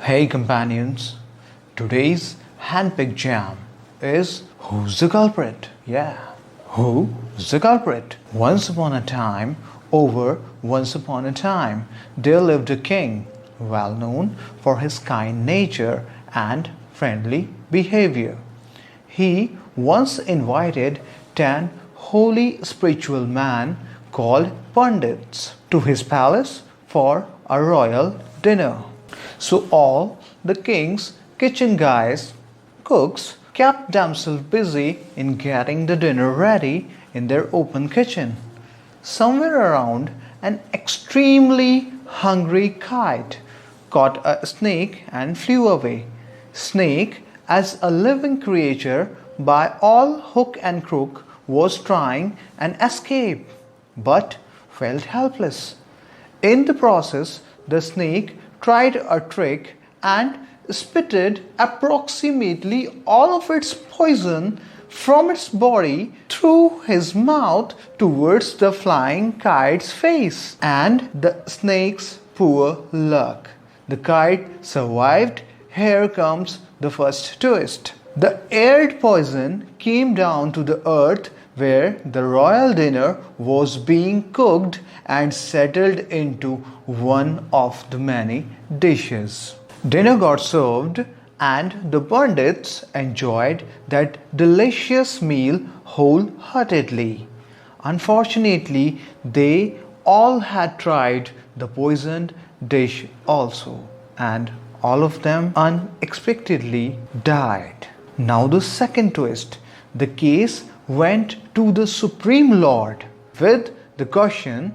Hey companions, today's handpicked jam is Who's the Culprit? Yeah, who's the culprit? Once upon a time, there lived a king, well known for his kind nature and friendly behavior. He once invited 10 holy spiritual men called Pandits to his palace for a royal dinner. So all the king's kitchen guys, cooks, kept themselves busy in getting the dinner ready in their open kitchen. Somewhere around, an extremely hungry kite caught a snake and flew away. Snake, as a living creature, by all hook and crook, was trying an escape, but felt helpless. In the process, the snake tried a trick and spitted approximately all of its poison from its body through his mouth towards the flying kite's face. And the snake's poor luck. The kite survived. Here comes the first twist. The aired poison came down to the earth where the royal dinner was being cooked and settled into one of the many dishes. Dinner got served and the Pandits enjoyed that delicious meal wholeheartedly. Unfortunately, they all had tried the poisoned dish also, and all of them unexpectedly died. Now the second twist. The case went to the Supreme Lord with the question,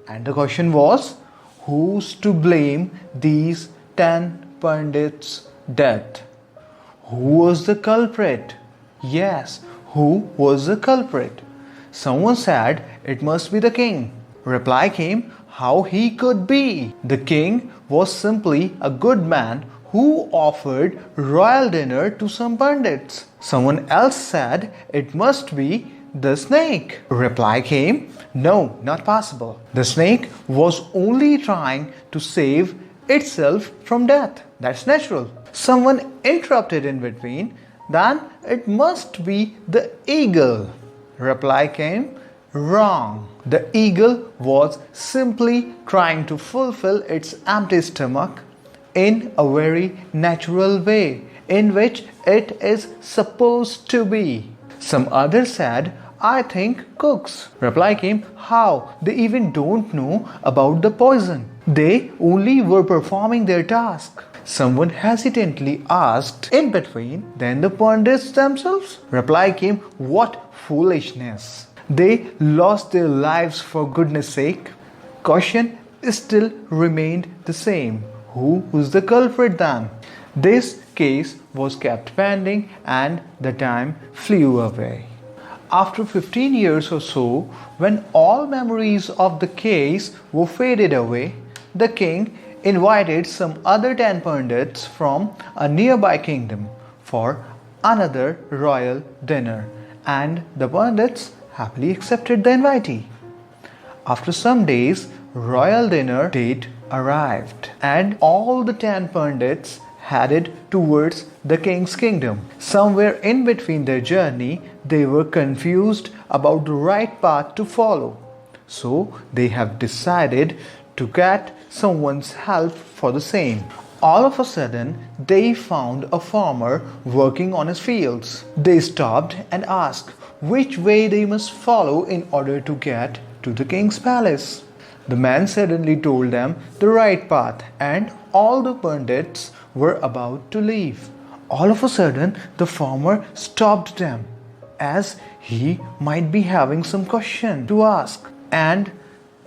and the question was, who's to blame these 10 Pandits' death? Who was the culprit? Yes, who was the culprit? Someone said it must be the king. Reply came, how he could be? The king was simply a good man who offered royal dinner to some Pandits. Someone else said it must be the snake. Reply came, no, not possible. The snake was only trying to save itself from death. That's natural. Someone interrupted in between, then it must be the eagle. Reply came, wrong. The eagle was simply trying to fulfill its empty stomach in a very natural way in which it is supposed to be. Some others said, I think cooks. Reply came, how? They even don't know about the poison. They only were performing their task. Someone hesitantly asked in between, then the Pandits themselves? Reply came, what foolishness. They lost their lives for goodness sake. Question still remained the same. Who was the culprit then? This case was kept pending and the time flew away. After 15 years or so, when all memories of the case were faded away, the king invited some other 10 Pandits from a nearby kingdom for another royal dinner, and the Pandits happily accepted the invitee. After some days, royal dinner date arrived and all the 10 Pandits headed towards the king's kingdom. Somewhere in between their journey, they were confused about the right path to follow. So they have decided to get someone's help for the same. All of a sudden, they found a farmer working on his fields. They stopped and asked which way they must follow in order to get to the king's palace. The man suddenly told them the right path, and all the Pandits were about to leave. All of a sudden, the farmer stopped them as he might be having some question to ask, and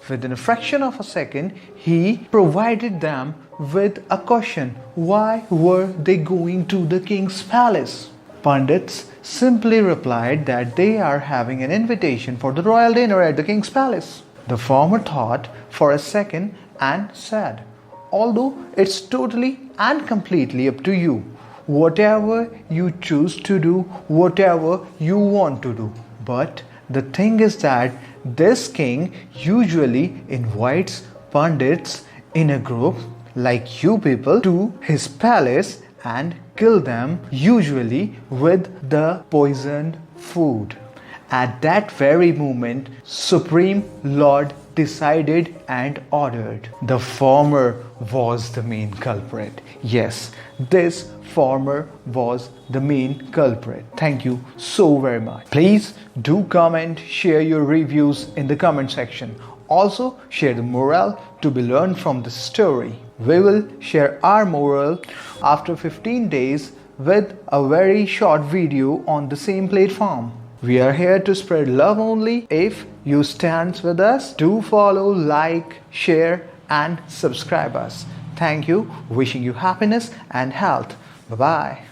within a fraction of a second, he provided them with a question. Why were they going to the king's palace? Pandits simply replied that they are having an invitation for the royal dinner at the king's palace. The farmer thought for a second and said, although it's totally and completely up to you, whatever you choose to do, whatever you want to do. But the thing is that this king usually invites Pandits in a group like you people, to his palace and kill them, usually with the poisoned food. At that very moment, Supreme Lord decided and ordered. The farmer was the main culprit. Yes, this farmer was the main culprit. Thank you so very much. Please do comment, share your reviews in the comment section. Also, share the moral to be learned from the story. We will share our moral after 15 days with a very short video on the same platform. We are here to spread love only. If you stand with us, do follow, like, share and subscribe us. Thank you. Wishing you happiness and health. Bye-bye.